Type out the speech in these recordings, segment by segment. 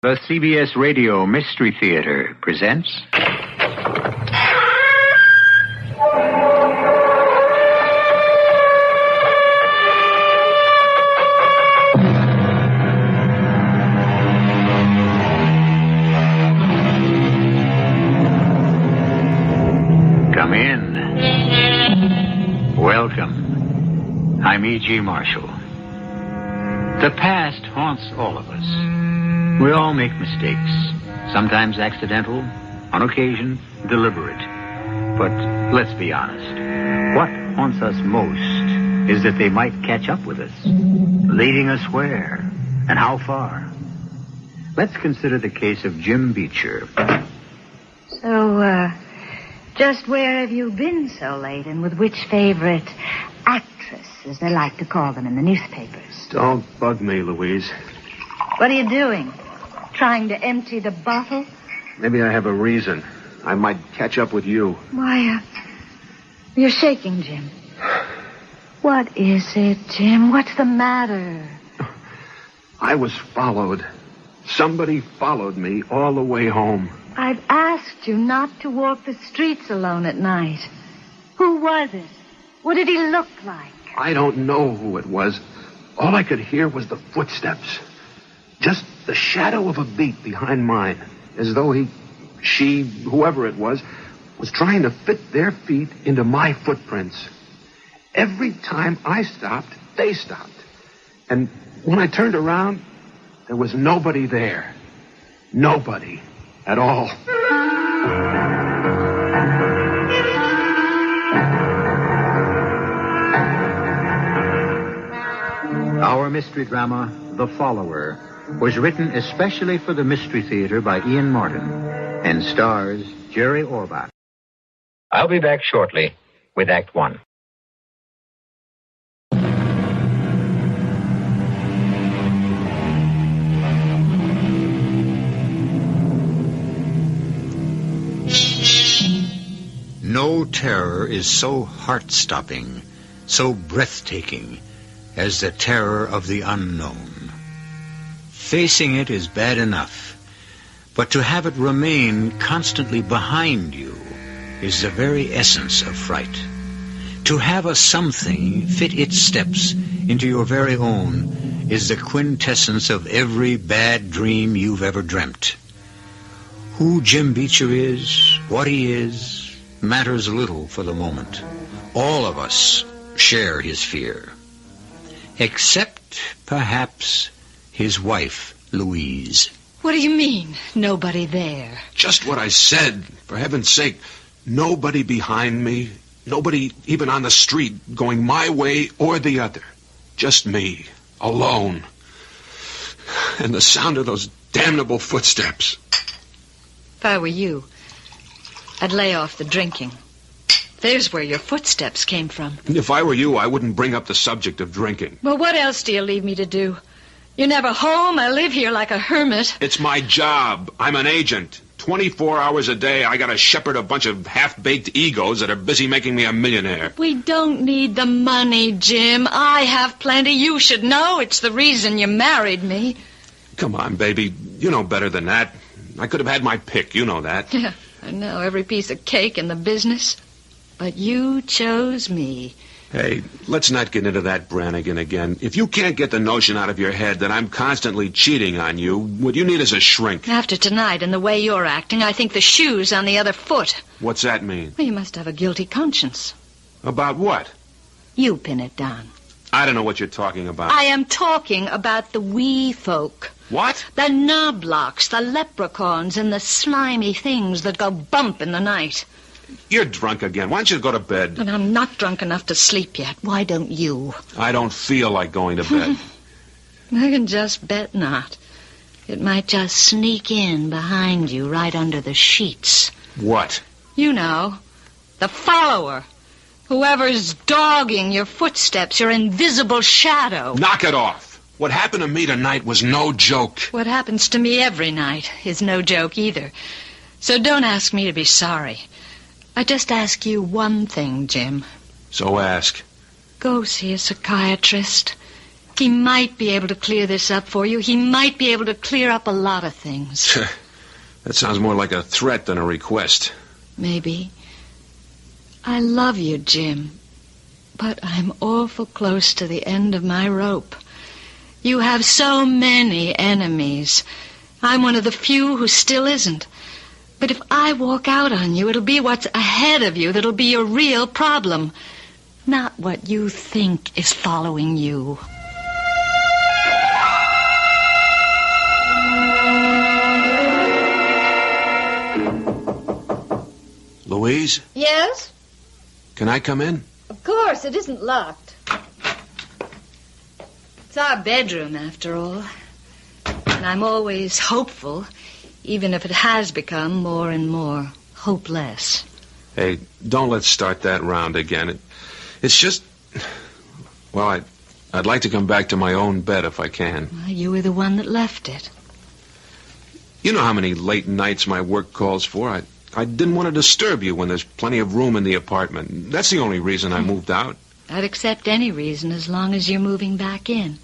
The CBS Radio Mystery Theater presents... Come in. Welcome. I'm E.G. Marshall. The past haunts all of us. We all make mistakes, sometimes accidental, on occasion deliberate. But let's be honest, what haunts us most is that they might catch up with us, leading us where and how far. Let's consider the case of Jim Beecher. So, just where have you been so late, and with which favorite actress, as they like to call them in the newspapers? Don't bug me, Louise. What are you doing? Trying to empty the bottle? Maybe I have a reason. I might catch up with you. Why, you're shaking, Jim. What is it, Jim? What's the matter? I was followed. Somebody followed me all the way home. I've asked you not to walk the streets alone at night. Who was it? What did he look like? I don't know who it was. All I could hear was the footsteps. Just the shadow of a beat behind mine. As though she, whoever it was trying to fit their feet into my footprints. Every time I stopped, they stopped. And when I turned around, there was nobody there. Nobody at all. Our mystery drama, The Follower, was written especially for the Mystery Theater by Ian Martin and stars Jerry Orbach. I'll be back shortly with Act One. No terror is so heart-stopping, so breathtaking, as the terror of the unknown. Facing it is bad enough, but to have it remain constantly behind you is the very essence of fright. To have a something fit its steps into your very own is the quintessence of every bad dream you've ever dreamt. Who Jim Beecher is, what he is, matters little for the moment. All of us share his fear. Except, perhaps, his wife, Louise. What do you mean, nobody there? Just what I said. For heaven's sake, nobody behind me. Nobody even on the street going my way or the other. Just me, alone. And the sound of those damnable footsteps. If I were you, I'd lay off the drinking. There's where your footsteps came from. If I were you, I wouldn't bring up the subject of drinking. Well, what else do you leave me to do? You're never home. I live here like a hermit. It's my job. I'm an agent. 24 hours a day, I gotta shepherd a bunch of half-baked egos that are busy making me a millionaire. We don't need the money, Jim. I have plenty. You should know. It's the reason you married me. Come on, baby. You know better than that. I could have had my pick. You know that. Yeah, I know. Every piece of cake in the business. But you chose me. Hey, let's not get into that Brannigan again. If you can't get the notion out of your head that I'm constantly cheating on you, what you need is a shrink. After tonight and the way you're acting, I think the shoe's on the other foot. What's that mean? Well, you must have a guilty conscience. About what? You pin it down. I don't know what you're talking about. I am talking about the wee folk. What? The knoblocks, the leprechauns, and the slimy things that go bump in the night. You're drunk again. Why don't you go to bed? But I'm not drunk enough to sleep yet. Why don't you? I don't feel like going to bed. I can just bet not. It might just sneak in behind you right under the sheets. What? You know. The follower. Whoever's dogging your footsteps, your invisible shadow. Knock it off. What happened to me tonight was no joke. What happens to me every night is no joke either. So don't ask me to be sorry. I just ask you one thing, Jim. So ask. Go see a psychiatrist. He might be able to clear this up for you. He might be able to clear up a lot of things. That sounds more like a threat than a request. Maybe. I love you, Jim. But I'm awful close to the end of my rope. You have so many enemies. I'm one of the few who still isn't. But if I walk out on you, it'll be what's ahead of you that'll be your real problem. Not what you think is following you. Louise? Yes? Can I come in? Of course, it isn't locked. It's our bedroom, after all. And I'm always hopeful, even if it has become more and more hopeless. Hey, don't let's start that round again. It's just... Well, I'd like to come back to my own bed if I can. Well, you were the one that left it. You know how many late nights my work calls for? I didn't want to disturb you when there's plenty of room in the apartment. That's the only reason I moved out. I'd accept any reason as long as you're moving back in.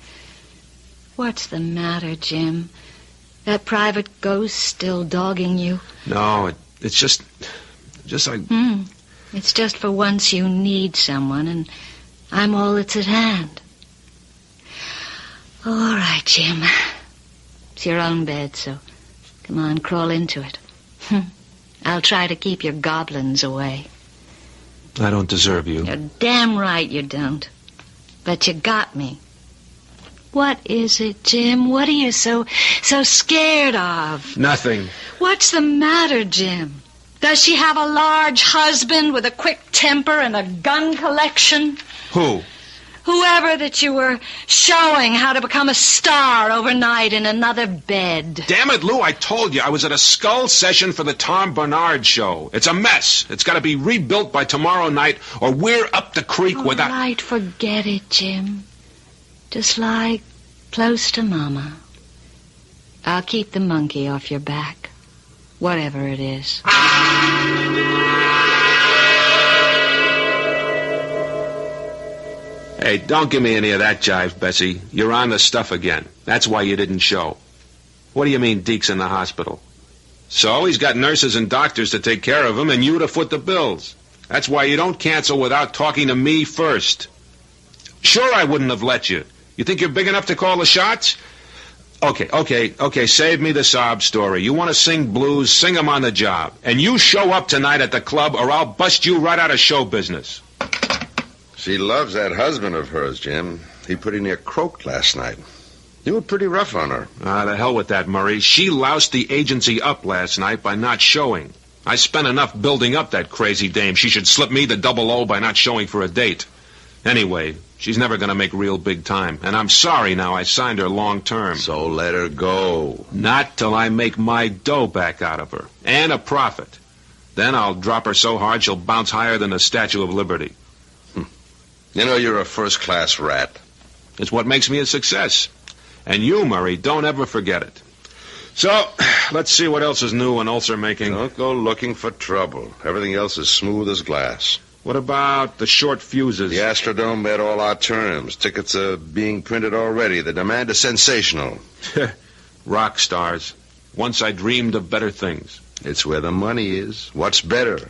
What's the matter, Jim? That private ghost still dogging you? No, it's just like... It's just for once you need someone, and I'm all that's at hand. All right, Jim. It's your own bed, so come on, crawl into it. I'll try to keep your goblins away. I don't deserve you. You're damn right you don't. But you got me. What is it, Jim? What are you so scared of? Nothing. What's the matter, Jim? Does she have a large husband with a quick temper and a gun collection? Who? Whoever that you were showing how to become a star overnight in another bed. Damn it, Lou, I told you. I was at a skull session for the Tom Bernard show. It's a mess. It's got to be rebuilt by tomorrow night, or we're up the creek without... All right, forget it, Jim. Just lie close to Mama. I'll keep the monkey off your back, whatever it is. Hey, don't give me any of that jive, Bessie. You're on the stuff again. That's why you didn't show. What do you mean Deke's in the hospital? So he's got nurses and doctors to take care of him, and you to foot the bills. That's why you don't cancel without talking to me first. Sure, I wouldn't have let you. You think you're big enough to call the shots? Okay, save me the sob story. You want to sing blues, sing 'em on the job. And you show up tonight at the club, or I'll bust you right out of show business. She loves that husband of hers, Jim. He pretty near croaked last night. You were pretty rough on her. The hell with that, Murray. She loused the agency up last night by not showing. I spent enough building up that crazy dame. She should slip me the double O by not showing for a date. Anyway, she's never going to make real big time. And I'm sorry now I signed her long term. So let her go. Not till I make my dough back out of her. And a profit. Then I'll drop her so hard she'll bounce higher than the Statue of Liberty. You know, you're a first-class rat. It's what makes me a success. And you, Murray, don't ever forget it. So, let's see what else is new in ulcer making. Don't go looking for trouble. Everything else is smooth as glass. What about the short fuses? The Astrodome met all our terms. Tickets are being printed already. The demand is sensational. Rock stars. Once I dreamed of better things. It's where the money is. What's better?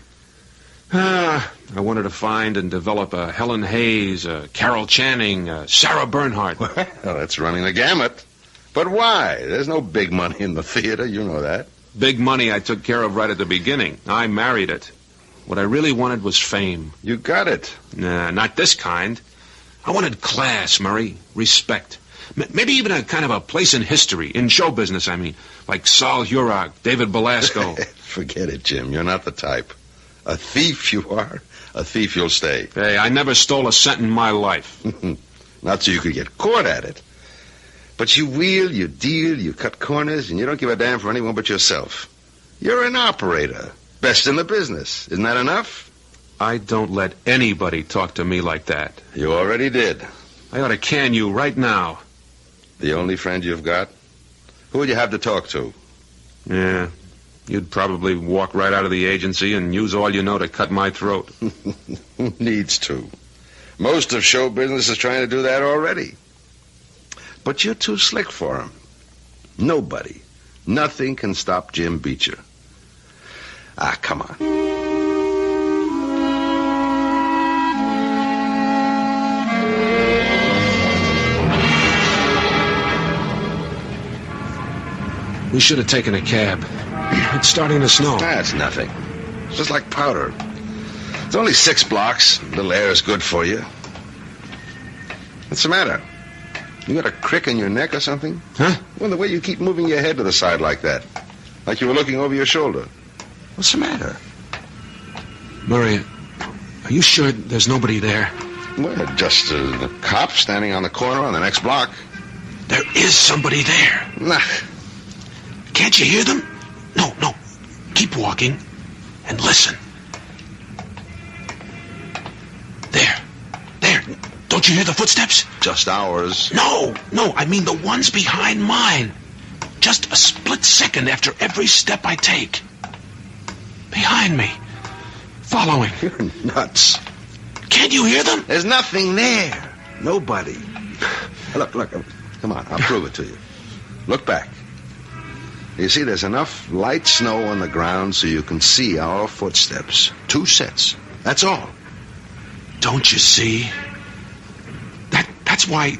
I wanted to find and develop a Helen Hayes, a Carol Channing, a Sarah Bernhardt. Well, that's running the gamut. But why? There's no big money in the theater. You know that. Big money I took care of right at the beginning. I married it. What I really wanted was fame. You got it. Nah, not this kind. I wanted class, Murray. Respect. Maybe even a kind of a place in history. In show business, I mean. Like Sol Hurok, David Belasco. Forget it, Jim. You're not the type. A thief you are. A thief you'll stay. Hey, I never stole a cent in my life. Not so you could get caught at it. But you wheel, you deal, you cut corners, and you don't give a damn for anyone but yourself. You're an operator. Best in the business. Isn't that enough? I don't let anybody talk to me like that. You already did. I ought to can you right now. The only friend you've got? Who would you have to talk to? Yeah. You'd probably walk right out of the agency and use all you know to cut my throat. Who needs to? Most of show business is trying to do that already. But you're too slick for him. Nobody, nothing can stop Jim Beecher. Ah, come on. We should have taken a cab. It's starting to snow. That's nothing. It's just like powder. It's only 6 blocks. A little air is good for you. What's the matter? You got a crick in your neck or something? Huh? Well, the way you keep moving your head to the side like that. Like you were looking over your shoulder. What's the matter? Murray, are you sure there's nobody there? Well, just the cop standing on the corner on the next block. There is somebody there. Nah. Can't you hear them? No. Keep walking and listen. There. Don't you hear the footsteps? Just ours. No, I mean the ones behind mine. Just a split second after every step I take. Behind me. Following. You're nuts. Can't you hear them? There's nothing there. Nobody. Look. Come on, I'll prove it to you. Look back. You see, there's enough light snow on the ground so you can see our footsteps. 2 sets. That's all. Don't you see? That's why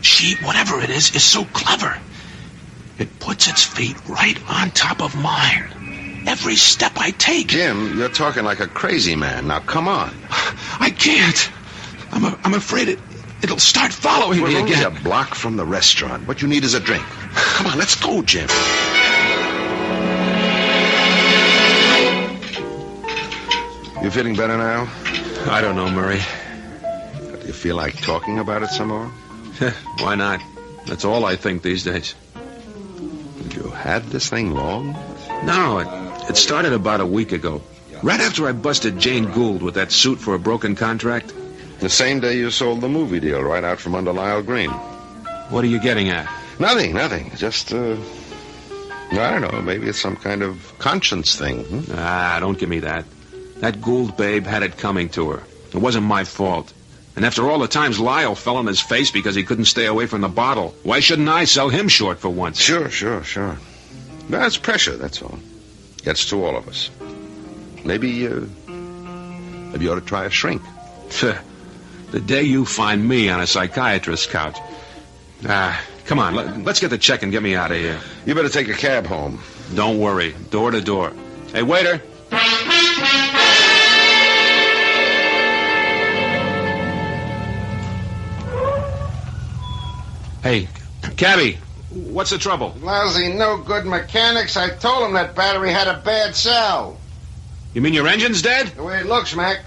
she, whatever it is so clever. It puts its feet right on top of mine. Every step I take. Jim, you're talking like a crazy man. Now, come on. I can't. I'm afraid it'll start following me We're again. only a block from the restaurant. What you need is a drink. Come on, let's go, Jim. You feeling better now? I don't know, Murray. Do you feel like talking about it some more? Why not? That's all I think these days. You had this thing long? No, it started about a week ago. Right after I busted Jane Gould with that suit for a broken contract. The same day you sold the movie deal right out from under Lyle Green. What are you getting at? Nothing. Just, I don't know, maybe it's some kind of conscience thing. Don't give me that. That Gould babe had it coming to her. It wasn't my fault. And after all the times Lyle fell on his face because he couldn't stay away from the bottle, why shouldn't I sell him short for once? Sure. That's pressure, that's all. Gets to all of us. Maybe you ought to try a shrink. The day you find me on a psychiatrist's couch. Come on, let's get the check and get me out of here. You better take a cab home. Don't worry, door to door. Hey, waiter. Hey, cabbie, what's the trouble? Lousy, no good mechanics. I told him that battery had a bad cell. You mean your engine's dead? The way it looks, Mac.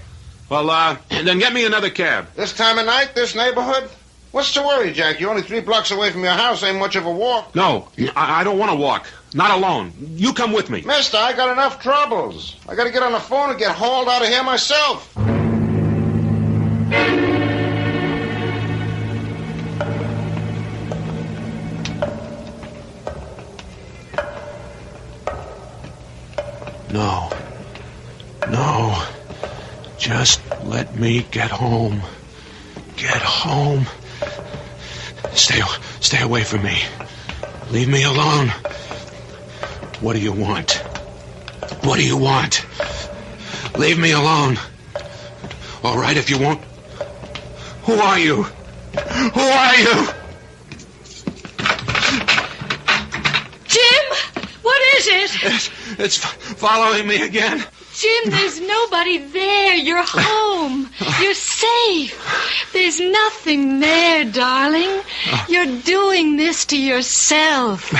Well, then get me another cab. This time of night, this neighborhood? What's the worry, Jack? You're only 3 blocks away from your house. Ain't much of a walk. No, I don't want to walk. Not alone. You come with me. Mister, I got enough troubles. I got to get on the phone and get hauled out of here myself. No. Just let me get home. Get home. Stay away from me. Leave me alone. What do you want? What do you want? Leave me alone. All right, if you won't. Who are you? Who are you? Jim, what is it? It's following me again. Jim, there's nobody there. You're home. You're safe. There's nothing there, darling. You're doing this to yourself.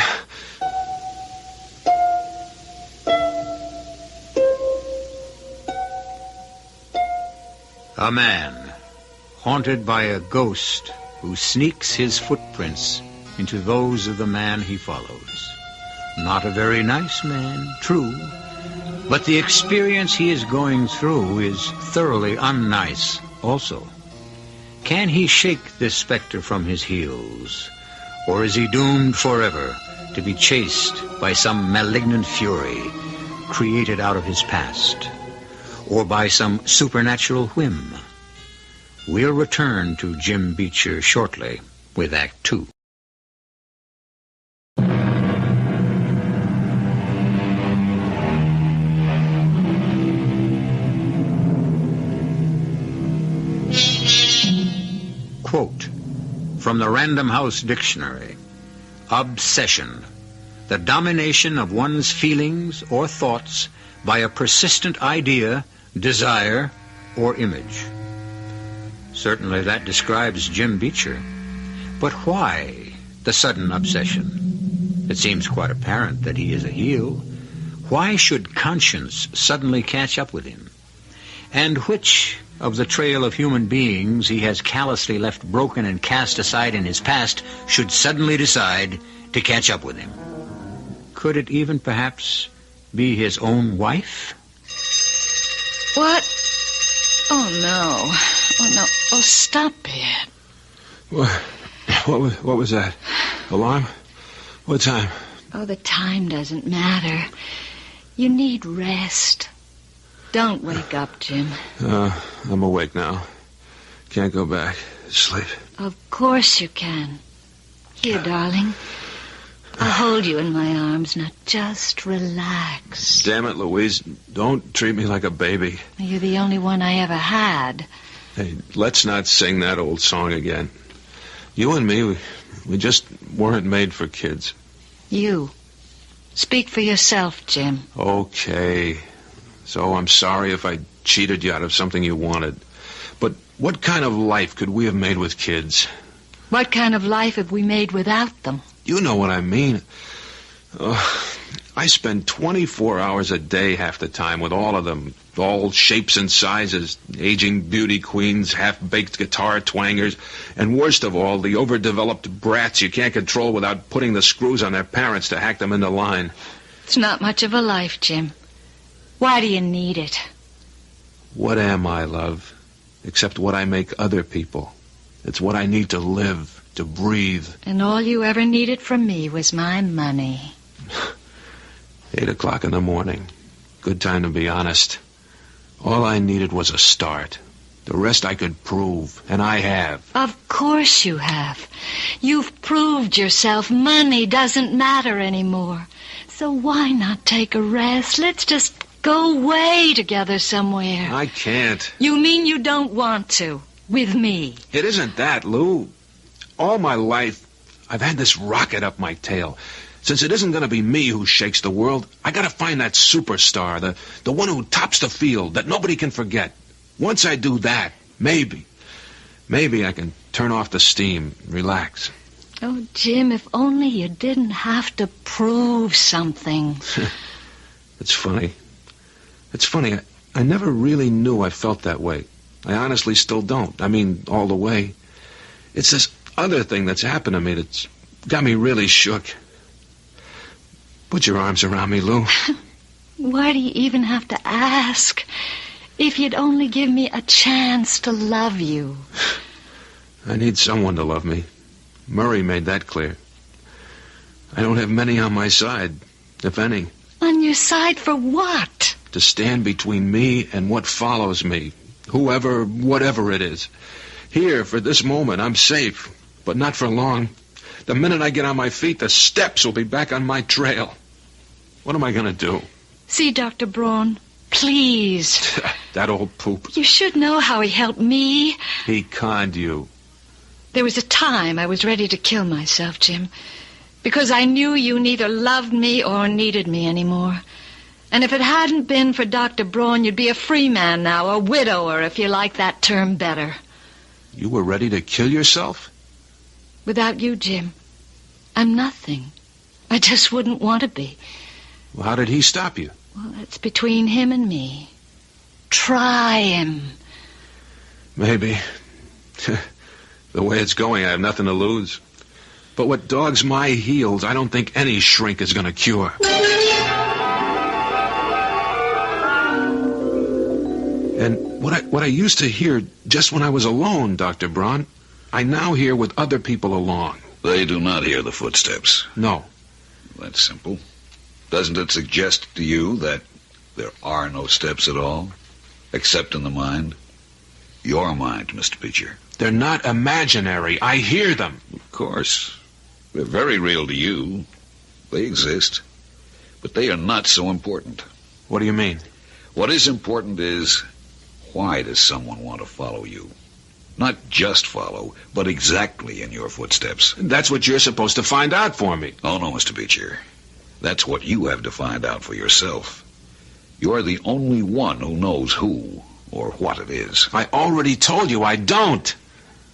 A man, haunted by a ghost who sneaks his footprints into those of the man he follows. Not a very nice man, true, but the experience he is going through is thoroughly unnice also. Can he shake this specter from his heels, or is he doomed forever to be chased by some malignant fury created out of his past, or by some supernatural whim? We'll return to Jim Beecher shortly with Act 2. From the Random House Dictionary. Obsession. The domination of one's feelings or thoughts by a persistent idea, desire, or image. Certainly that describes Jim Beecher. But why the sudden obsession? It seems quite apparent that he is a heel. Why should conscience suddenly catch up with him? And which of the trail of human beings he has callously left broken and cast aside in his past should suddenly decide to catch up with him? Could it even perhaps be his own wife? What? Oh, no. Oh, no. Oh, stop it. What was that? Alarm? What time? Oh, the time doesn't matter. You need rest. Don't wake up, Jim. I'm awake now. Can't go back. Sleep. Of course you can. Here, darling. I'll hold you in my arms. Now, just relax. Damn it, Louise. Don't treat me like a baby. You're the only one I ever had. Hey, let's not sing that old song again. You and me, we just weren't made for kids. You. Speak for yourself, Jim. Okay. So I'm sorry if I cheated you out of something you wanted. But what kind of life could we have made with kids? What kind of life have we made without them? You know what I mean. I spend 24 hours a day half the time with all of them. All shapes and sizes. Aging beauty queens, half-baked guitar twangers, and worst of all, the overdeveloped brats you can't control without putting the screws on their parents to hack them into line. It's not much of a life, Jim. Why do you need it? What am I, love? Except what I make other people. It's what I need to live, to breathe. And all you ever needed from me was my money. 8 o'clock in the morning. Good time to be honest. All I needed was a start. The rest I could prove, and I have. Of course you have. You've proved yourself. Money doesn't matter anymore. So why not take a rest? Let's just go away together somewhere. I can't. You mean you don't want to? With me? It isn't that, Lou. All my life, I've had this rocket up my tail. Since it isn't going to be me who shakes the world, I got to find that superstar, the one who tops the field, that nobody can forget. Once I do that, maybe I can turn off the steam, relax. Oh, Jim, if only you didn't have to prove something. It's funny. I never really knew I felt that way. I honestly still don't. I mean, all the way. It's this other thing that's happened to me that's got me really shook. Put your arms around me, Lou. Why do you even have to ask? If you'd only give me a chance to love you. I need someone to love me. Murray made that clear. I don't have many on my side, if any. On your side for what? To stand between me and what follows me. Whoever, whatever it is. Here, for this moment, I'm safe, but not for long. The minute I get on my feet, the steps will be back on my trail. What am I going to do? See Dr. Braun, please. That old poop. You should know how he helped me. He conned you. There was a time I was ready to kill myself, Jim, because I knew you neither loved me or needed me anymore. And if it hadn't been for Dr. Braun, you'd be a free man now, a widower, if you like that term better. You were ready to kill yourself? Without you, Jim, I'm nothing. I just wouldn't want to be. Well, how did he stop you? Well, that's between him and me. Try him. Maybe. The way it's going, I have nothing to lose. But what dogs my heels, I don't think any shrink is going to cure. And what I used to hear just when I was alone, Dr. Braun, I now hear with other people along. They do not hear the footsteps. No. That's simple. Doesn't it suggest to you that there are no steps at all, except in the mind? Your mind, Mr. Beecher. They're not imaginary. I hear them. Of course. They're very real to you. They exist. But they are not so important. What do you mean? What is important is, why does someone want to follow you? Not just follow, but exactly in your footsteps. That's what you're supposed to find out for me. Oh, no, Mr. Beecher. That's what you have to find out for yourself. You're the only one who knows who or what it is. I already told you I don't.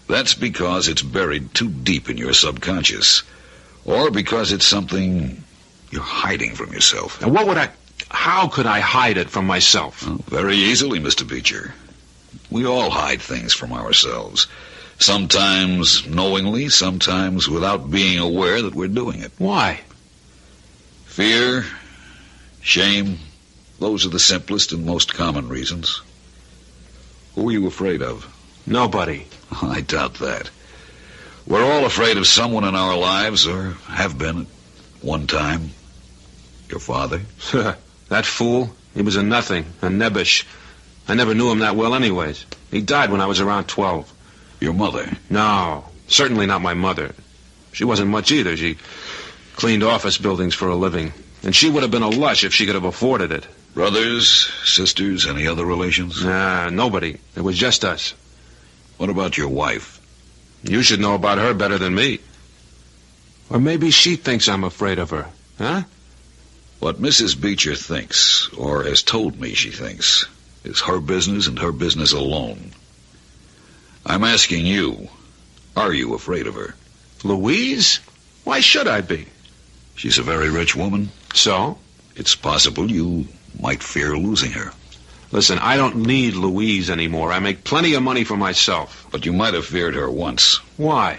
That's because it's buried too deep in your subconscious. Or because it's something you're hiding from yourself. And how could I hide it from myself? Well, very easily, Mr. Beecher. We all hide things from ourselves. Sometimes knowingly, sometimes without being aware that we're doing it. Why? Fear, shame, those are the simplest and most common reasons. Who are you afraid of? Nobody. I doubt that. We're all afraid of someone in our lives, or have been at one time. Your father? That fool? He was a nothing, a nebbish. I never knew him that well anyways. He died when I was around 12. Your mother? No, certainly not my mother. She wasn't much either. She cleaned office buildings for a living. And she would have been a lush if she could have afforded it. Brothers, sisters, any other relations? Nah, nobody. It was just us. What about your wife? You should know about her better than me. Or maybe she thinks I'm afraid of her, huh? What Mrs. Beecher thinks, or has told me she thinks, is her business and her business alone. I'm asking you, are you afraid of her? Louise? Why should I be? She's a very rich woman. So? It's possible you might fear losing her. Listen, I don't need Louise anymore. I make plenty of money for myself. But you might have feared her once. Why?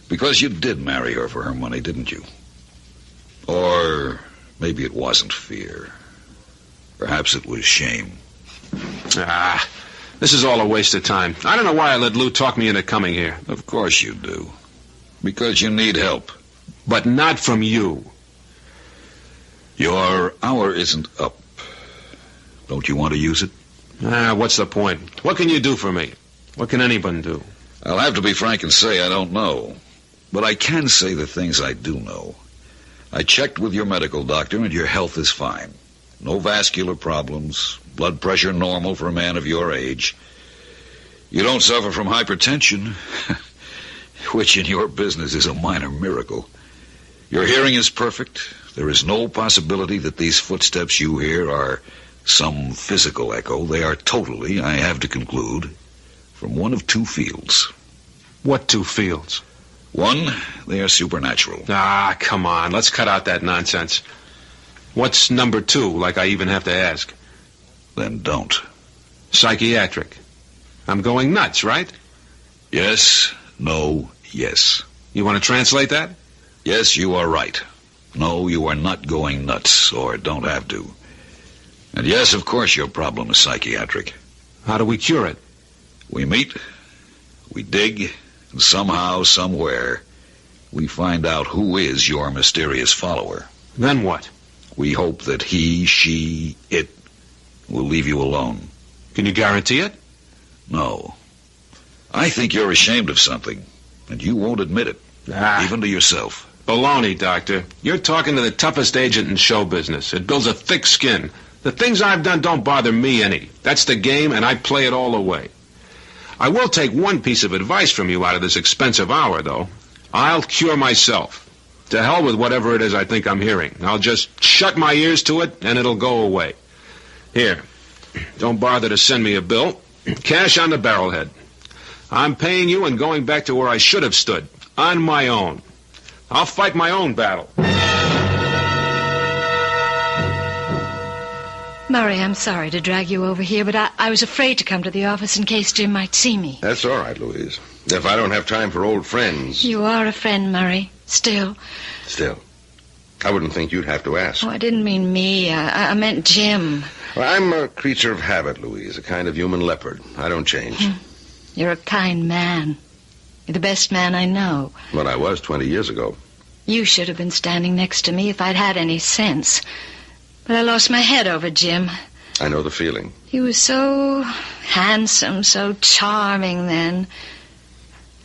Because you did marry her for her money, didn't you? Or maybe it wasn't fear. Perhaps it was shame. This is all a waste of time. I don't know why I let Lou talk me into coming here. Of course you do. Because you need help. But not from you. Your hour isn't up. Don't you want to use it? What's the point? What can you do for me? What can anyone do? I'll have to be frank and say I don't know. But I can say the things I do know. I checked with your medical doctor and your health is fine. No vascular problems. Blood pressure normal for a man of your age. You don't suffer from hypertension, which in your business is a minor miracle. Your hearing is perfect. There is no possibility that these footsteps you hear are some physical echo. They are totally, I have to conclude, from one of two fields. What two fields? One, they are supernatural. Come on. Let's cut out that nonsense. What's number two, like I even have to ask? Then don't. Psychiatric. I'm going nuts, right? Yes, no, yes. You want to translate that? Yes, you are right. No, you are not going nuts, or don't have to. And yes, of course, your problem is psychiatric. How do we cure it? We meet, we dig, and somehow, somewhere, we find out who is your mysterious follower. Then what? We hope that he, she, it will leave you alone. Can you guarantee it? No. I think you're ashamed of something, and you won't admit it, even to yourself. Baloney, Doctor. You're talking to the toughest agent in show business. It builds a thick skin. The things I've done don't bother me any. That's the game, and I play it all the way. I will take one piece of advice from you out of this expensive hour, though. I'll cure myself. To hell with whatever it is I think I'm hearing. I'll just shut my ears to it, and it'll go away. Here, don't bother to send me a bill. Cash on the barrelhead. I'm paying you and going back to where I should have stood, on my own. I'll fight my own battle. Murray, I'm sorry to drag you over here, but I was afraid to come to the office in case Jim might see me. That's all right, Louise. If I don't have time for old friends... You are a friend, Murray. Still. Still. I wouldn't think you'd have to ask. Oh, I didn't mean me. I meant Jim. Well, I'm a creature of habit, Louise, a kind of human leopard. I don't change. You're a kind man. You're the best man I know. What I was 20 years ago. You should have been standing next to me if I'd had any sense. But I lost my head over Jim. I know the feeling. He was so handsome, so charming then.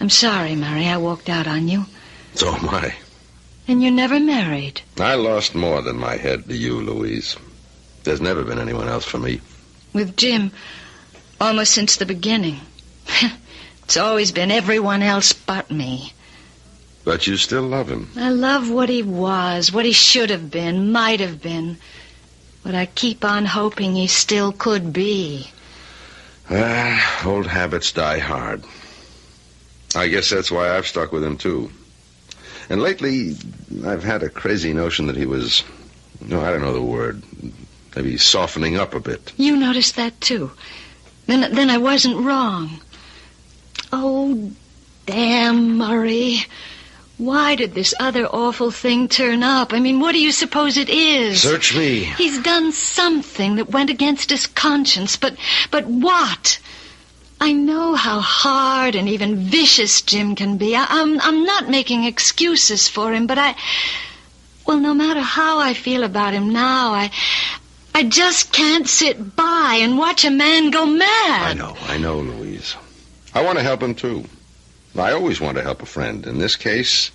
I'm sorry, Murray, I walked out on you. So am I. And you never married. I lost more than my head to you, Louise. There's never been anyone else for me. With Jim, almost since the beginning. It's always been everyone else but me. But you still love him. I love what he was, what he should have been, might have been. But I keep on hoping he still could be. Old habits die hard. I guess that's why I've stuck with him, too. And lately, I've had a crazy notion that he was, I don't know the word, maybe softening up a bit. You noticed that, too. Then I wasn't wrong. Oh, damn, Murray. Why did this other awful thing turn up? I mean, what do you suppose it is? Search me. He's done something that went against his conscience, but what? I know how hard and even vicious Jim can be. I'm not making excuses for him, but no matter how I feel about him now, I just can't sit by and watch a man go mad. I know, Louise. I want to help him, too. I always want to help a friend. In this case,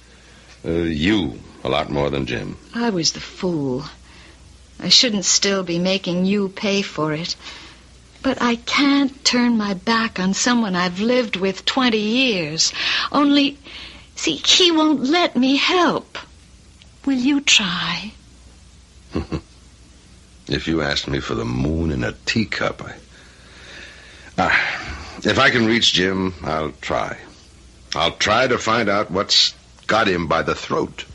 you a lot more than Jim. I was the fool. I shouldn't still be making you pay for it. But I can't turn my back on someone I've lived with 20 years. Only, see, he won't let me help. Will you try? If you asked me for the moon in a teacup, if I can reach Jim, I'll try. I'll try to find out what's got him by the throat.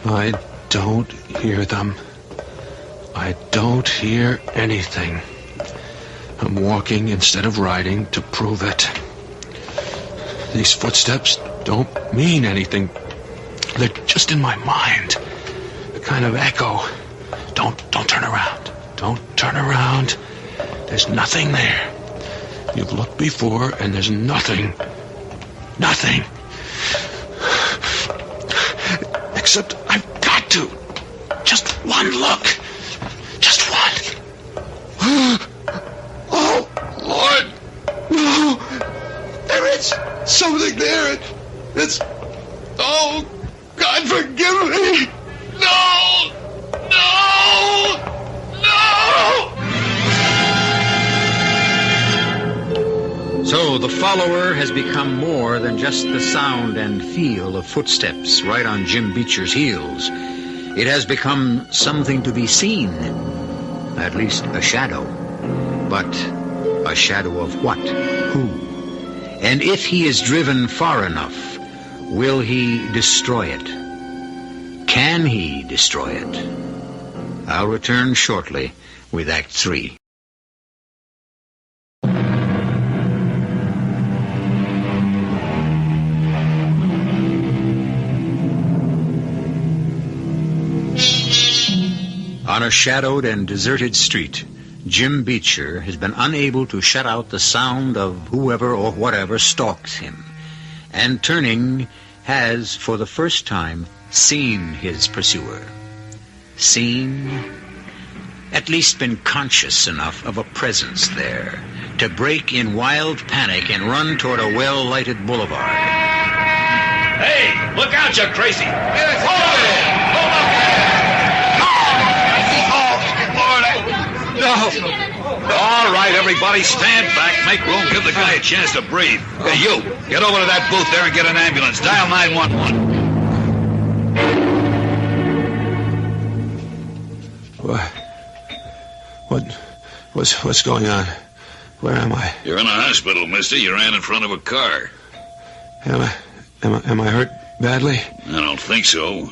I don't hear them. I don't hear anything. I'm walking instead of riding to prove it. These footsteps don't mean anything. They're just in my mind. A kind of echo. Don't turn around. Don't turn around. There's nothing there. You've looked before, and there's nothing. Nothing. Except I've got to. Just one look. Just one. Oh, Lord. No. There is something there. It's... Oh, God, forgive me. No. No. No. So the follower has become more than just the sound and feel of footsteps right on Jim Beecher's heels. It has become something to be seen, at least a shadow. But a shadow of what? Who? And if he is driven far enough, will he destroy it? Can he destroy it? I'll return shortly with Act 3. On a shadowed and deserted street, Jim Beecher has been unable to shut out the sound of whoever or whatever stalks him, and turning, has, for the first time, seen his pursuer. Seen, at least been conscious enough of a presence there to break in wild panic and run toward a well-lighted boulevard. Hey, look out, you crazy! No! All right, everybody, stand back. Make room. Give the guy a chance to breathe. Hey, you, get over to that booth there and get an ambulance. Dial 911. What's going on? Where am I? You're in a hospital, mister. You ran in front of a car. Am I hurt badly? I don't think so.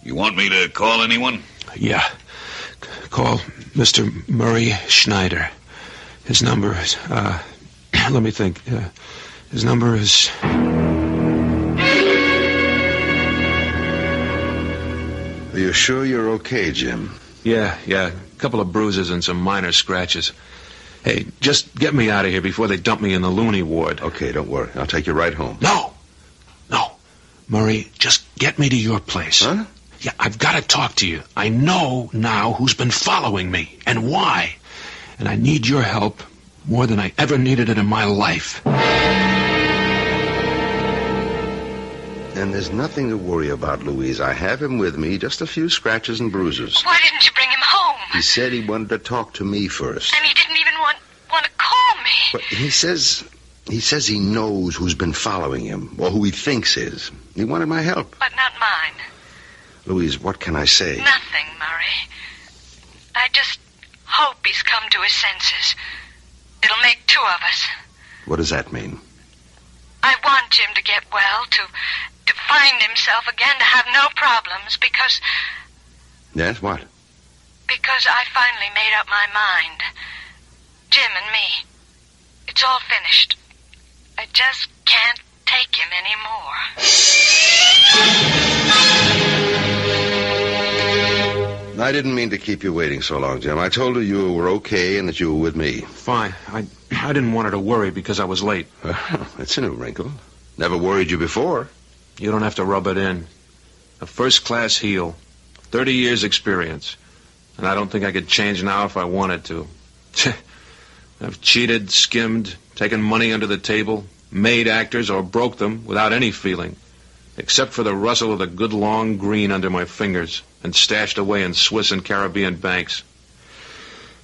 You want me to call anyone? Yeah. Call Mr. Murray Schneider. His number is, let me think. His number is... Are you sure you're okay, Jim? Yeah. A couple of bruises and some minor scratches. Hey, just get me out of here before they dump me in the loony ward. Okay, don't worry. I'll take you right home. No. Murray, just get me to your place. Huh? Yeah, I've got to talk to you. I know now who's been following me and why. And I need your help more than I ever needed it in my life. And there's nothing to worry about, Louise. I have him with me, just a few scratches and bruises. Why didn't you bring him home? He said he wanted to talk to me first. And he didn't even want to call me. But he says he knows who's been following him, or who he thinks is. He wanted my help. But not mine. Louise, what can I say? Nothing, Murray. I just hope he's come to his senses. It'll make two of us. What does that mean? I want Jim to get well, to find himself again, to have no problems, because... Yes, what? Because I finally made up my mind. Jim and me. It's all finished. I just can't take him anymore. I didn't mean to keep you waiting so long, Jim. I told her you were okay and that you were with me. Fine. I didn't want her to worry because I was late. That's a new wrinkle. Never worried you before. You don't have to rub it in. A first-class heel. 30 years experience. And I don't think I could change now if I wanted to. I've cheated, skimmed, taken money under the table, made actors or broke them without any feeling, except for the rustle of the good long green under my fingers and stashed away in Swiss and Caribbean banks.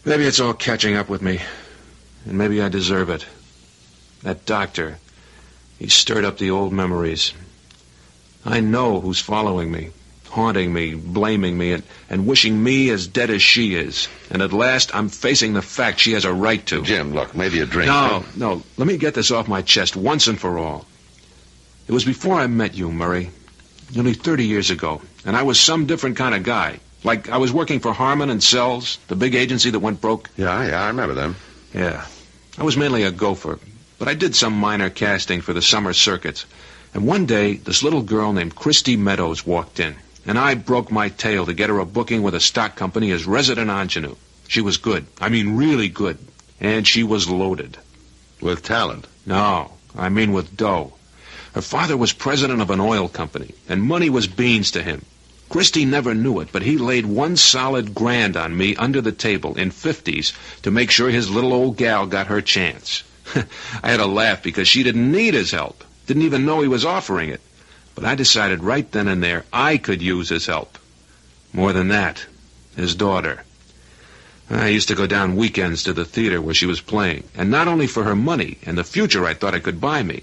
Maybe it's all catching up with me, and maybe I deserve it. That doctor, he stirred up the old memories. I know who's following me, haunting me, blaming me, and wishing me as dead as she is. And at last, I'm facing the fact she has a right to. Jim, look, maybe a drink. No. Let me get this off my chest once and for all. It was before I met you, Murray. Nearly 30 years ago. And I was some different kind of guy. Like I was working for Harman and Sells, the big agency that went broke. Yeah, I remember them. Yeah. I was mainly a gopher. But I did some minor casting for the summer circuits. And one day, this little girl named Christy Meadows walked in. And I broke my tail to get her a booking with a stock company as resident ingenue. She was good. I mean, really good. And she was loaded. With talent? No, I mean with dough. Her father was president of an oil company, and money was beans to him. Christy never knew it, but he laid one solid grand on me under the table in 50s to make sure his little old gal got her chance. I had a laugh because she didn't need his help. Didn't even know he was offering it. But I decided right then and there I could use his help. More than that, his daughter. I used to go down weekends to the theater where she was playing, and not only for her money and the future I thought it could buy me.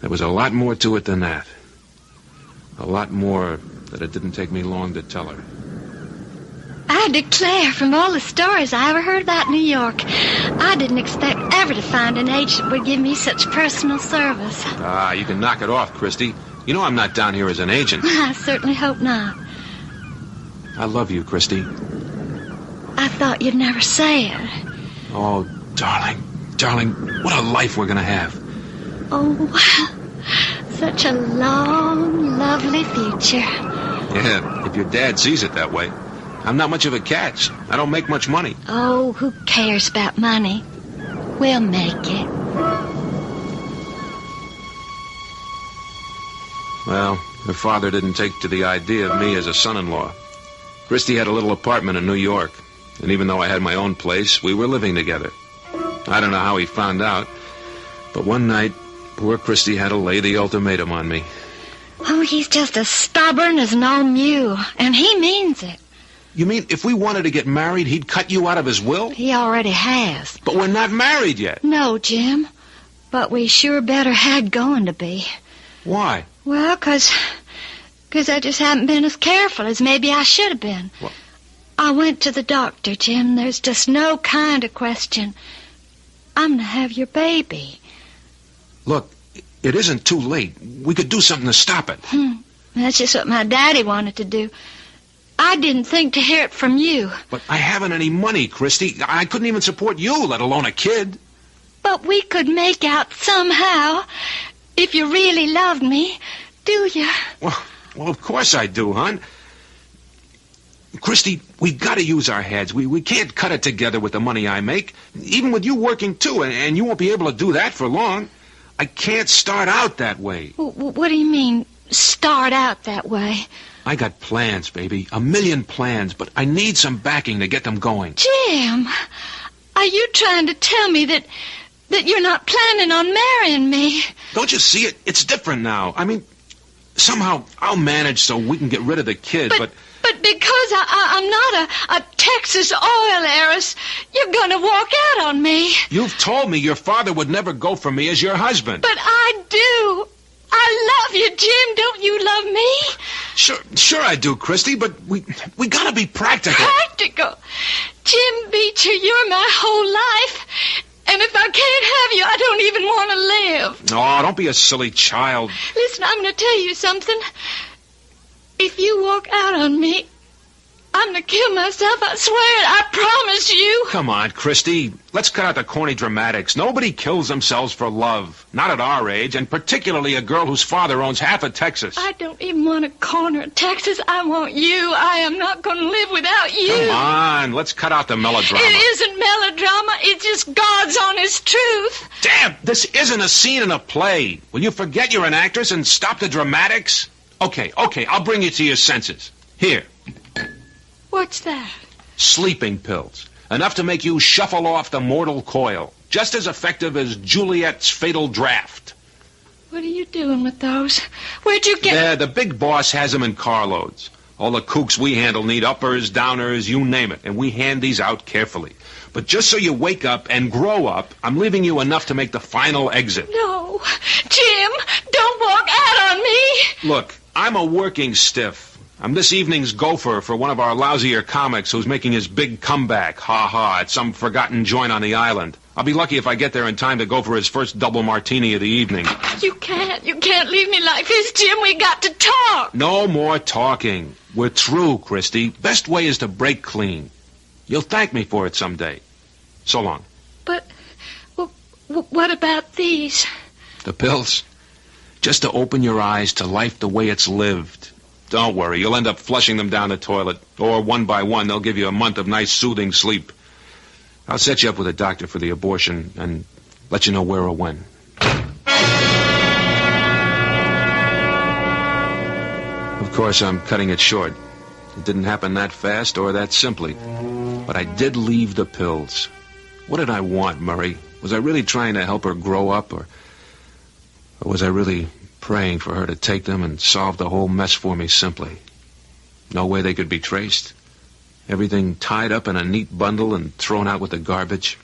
There was a lot more to it than that. A lot more that it didn't take me long to tell her. I declare, from all the stories I ever heard about New York, I didn't expect ever to find an agent that would give me such personal service. You can knock it off, Christy. You know I'm not down here as an agent. I certainly hope not. I love you, Christy. I thought you'd never say it. Oh, darling, what a life we're going to have. Oh, such a long, lovely future. Yeah, if your dad sees it that way. I'm not much of a catch. I don't make much money. Oh, who cares about money? We'll make it. Well, her father didn't take to the idea of me as a son-in-law. Christy had a little apartment in New York, and even though I had my own place, we were living together. I don't know how he found out, but one night, poor Christy had to lay the ultimatum on me. Oh, he's just as stubborn as an old mule, and he means it. You mean if we wanted to get married, he'd cut you out of his will? He already has. But we're not married yet. No, Jim, but we sure better had going to be. Why? Well, 'cause I just haven't been as careful as maybe I should have been. What? I went to the doctor, Jim. There's just no kind of question. I'm going to have your baby. Look, it isn't too late. We could do something to stop it. That's just what my daddy wanted to do. I didn't think to hear it from you. But I haven't any money, Christy. I couldn't even support you, let alone a kid. But we could make out somehow. If you really loved me, do you? Well, of course I do, hon. Christy, we've got to use our heads. We can't cut it together with the money I make. Even with you working, too, and you won't be able to do that for long. I can't start out that way. What do you mean, start out that way? I got plans, baby. 1,000,000 plans, but I need some backing to get them going. Jim, are you trying to tell me that you're not planning on marrying me? Don't you see it? It's different now. I mean, Somehow, I'll manage so we can get rid of the kid, but because I'm not a Texas oil heiress, you're going to walk out on me. You've told me your father would never go for me as your husband. But I do. I love you, Jim. Don't you love me? Sure I do, Christy, but we got to be practical. Practical? Jim Beecher, you're my whole life. And if I can't have you, I don't even want to live. Oh, don't be a silly child. Listen, I'm going to tell you something. If you walk out on me, I'm going to kill myself. I swear it. I promise you. Come on, Christy. Let's cut out the corny dramatics. Nobody kills themselves for love. Not at our age, and particularly a girl whose father owns half of Texas. I don't even want a corner of Texas. I want you. I am not going to live without you. Come on. Let's cut out the melodrama. It isn't melodrama. It's just God's honest truth. Damn, this isn't a scene in a play. Will you forget you're an actress and stop the dramatics? Okay, I'll bring you to your senses. Here. What's that? Sleeping pills. Enough to make you shuffle off the mortal coil. Just as effective as Juliet's fatal draft. What are you doing with those? Where'd you get... There, the big boss has them in carloads. All the kooks we handle need uppers, downers, you name it. And we hand these out carefully. But just so you wake up and grow up, I'm leaving you enough to make the final exit. No. Jim, don't walk out on me. Look, I'm a working stiff. I'm this evening's gopher for one of our lousier comics who's making his big comeback, at some forgotten joint on the island. I'll be lucky if I get there in time to go for his first double martini of the evening. You can't leave me like this, Jim. We got to talk. No more talking. We're through, Christy. Best way is to break clean. You'll thank me for it someday. So long. But what about these? The pills? Just to open your eyes to life the way it's lived. Don't worry, you'll end up flushing them down the toilet. Or one by one, they'll give you a month of nice, soothing sleep. I'll set you up with a doctor for the abortion and let you know where or when. Of course, I'm cutting it short. It didn't happen that fast or that simply. But I did leave the pills. What did I want, Murray? Was I really trying to help her grow up, or was I really praying for her to take them and solve the whole mess for me simply? No way they could be traced. Everything tied up in a neat bundle and thrown out with the garbage.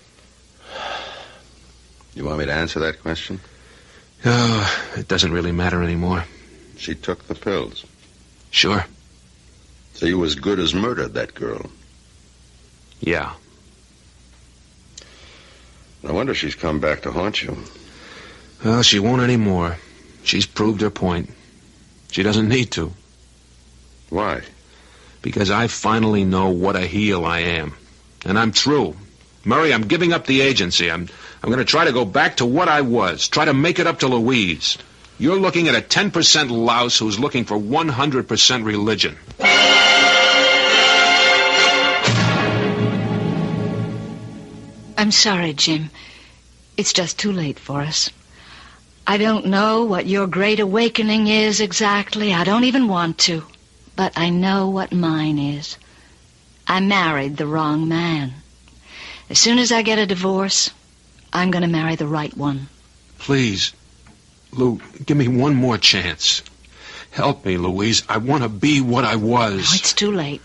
You want me to answer that question? Oh, it doesn't really matter anymore. She took the pills. Sure. So you as good as murdered that girl? Yeah. No wonder she's come back to haunt you. Well, she won't anymore. She's proved her point. She doesn't need to. Why? Because I finally know what a heel I am. And I'm through. Murray, I'm giving up the agency. I'm going to try to go back to what I was. Try to make it up to Louise. You're looking at a 10% louse who's looking for 100% religion. I'm sorry, Jim. It's just too late for us. I don't know what your great awakening is exactly. I don't even want to. But I know what mine is. I married the wrong man. As soon as I get a divorce, I'm going to marry the right one. Please, Lou, give me one more chance. Help me, Louise. I want to be what I was. No, it's too late.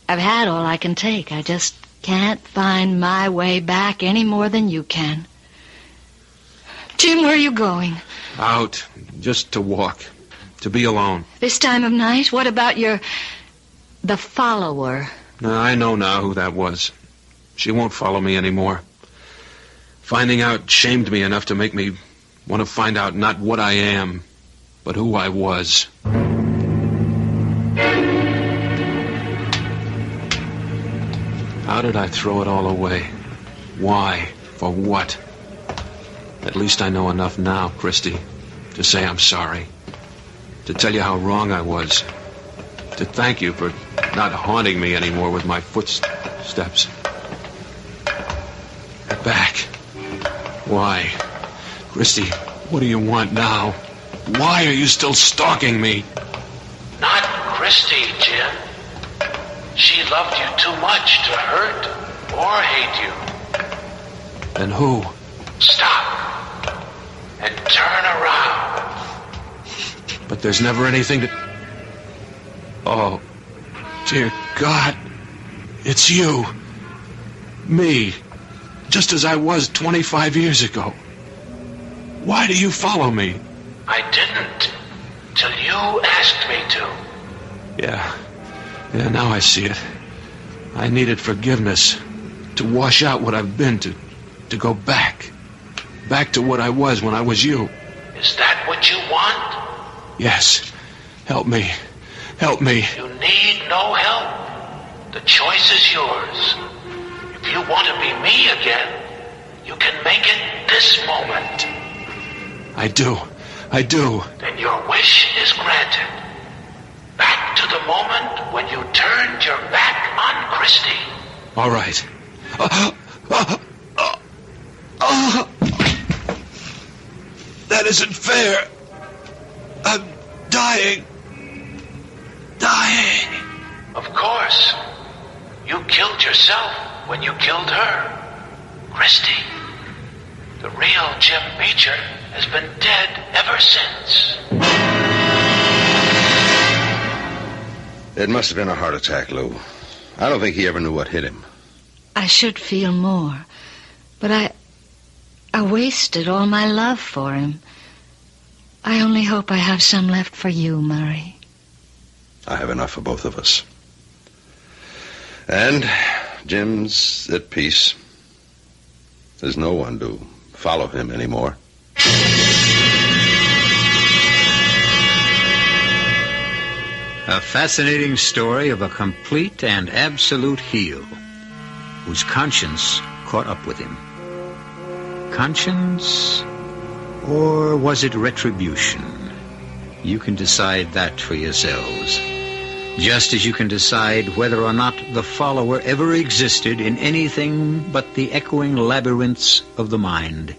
I've had all I can take. I just can't find my way back any more than you can. Jim, where are you going? Out, just to walk, to be alone. This time of night? What about the follower? No, I know now who that was. She won't follow me anymore. Finding out shamed me enough to make me want to find out not what I am, but who I was. How did I throw it all away? Why? For what? At least I know enough now, Christy, to say I'm sorry. To tell you how wrong I was. To thank you for not haunting me anymore with my footsteps. Back. Why? Christy, what do you want now? Why are you still stalking me? Not Christy, Jim. She loved you too much to hurt or hate you. Then who? Stop. And turn around. but there's never anything to... Oh, dear God, it's you. Me, just as I was 25 years ago. Why do you follow me? I didn't, till you asked me to. Yeah, now I see it. I needed forgiveness to wash out what I've been, to go back to what I was when I was you. Is that what you want? Yes. Help me. You need no help. The choice is yours. If you want to be me again, you can make it this moment. I do. Then your wish is granted. Back to the moment when you turned your back on Christy. All right. That isn't fair. I'm dying. Of course. You killed yourself when you killed her. Christy. The real Jim Beecher has been dead ever since. It must have been a heart attack, Lou. I don't think he ever knew what hit him. I should feel more, but I wasted all my love for him. I only hope I have some left for you, Murray. I have enough for both of us. And Jim's at peace. There's no one to follow him anymore. A fascinating story of a complete and absolute heel whose conscience caught up with him. Conscience, or was it retribution? You can decide that for yourselves. Just as you can decide whether or not the follower ever existed in anything but the echoing labyrinths of the mind.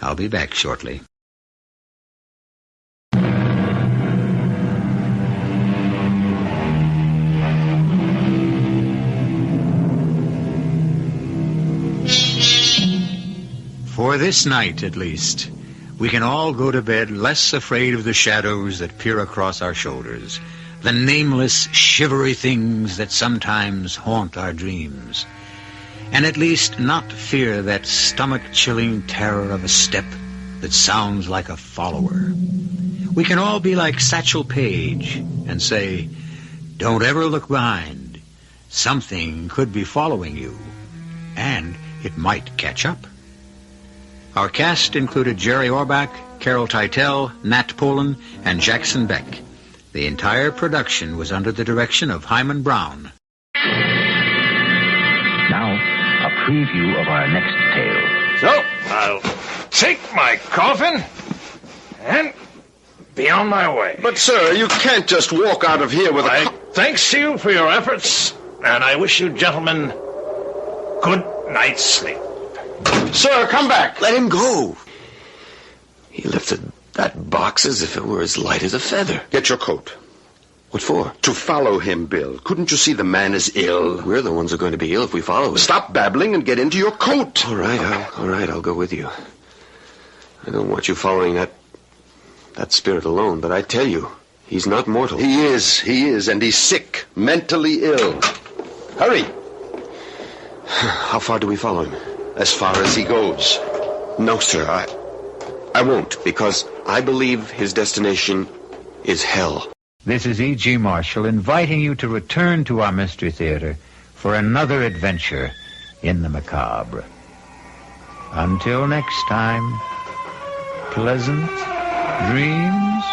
I'll be back shortly. For this night, at least, we can all go to bed less afraid of the shadows that peer across our shoulders, the nameless, shivery things that sometimes haunt our dreams, and at least not fear that stomach-chilling terror of a step that sounds like a follower. We can all be like Satchel Paige and say, "Don't ever look behind. Something could be following you, and it might catch up." Our cast included Jerry Orbach, Carol Teitel, Nat Polen, and Jackson Beck. The entire production was under the direction of Himan Brown. Now, a preview of our next tale. So, I'll take my coffin and be on my way. But, sir, you can't just walk out of here with Thanks to you for your efforts, and I wish you gentlemen good night's sleep. Sir, come back. Let him go. He lifted that box as if it were as light as a feather. Get your coat. What for? To follow him, Bill. Couldn't you see the man is ill? We're the ones who are going to be ill if we follow him. Stop babbling and get into your coat. All right, I'll go with you. I don't want you following that spirit alone, but I tell you, he's not mortal. He is, and he's sick, mentally ill. Hurry. How far do we follow him? As far as he goes. No, sir, I won't, because I believe his destination is hell. This is E.G. Marshall inviting you to return to our Mystery Theater for another adventure in the macabre. Until next time, pleasant dreams.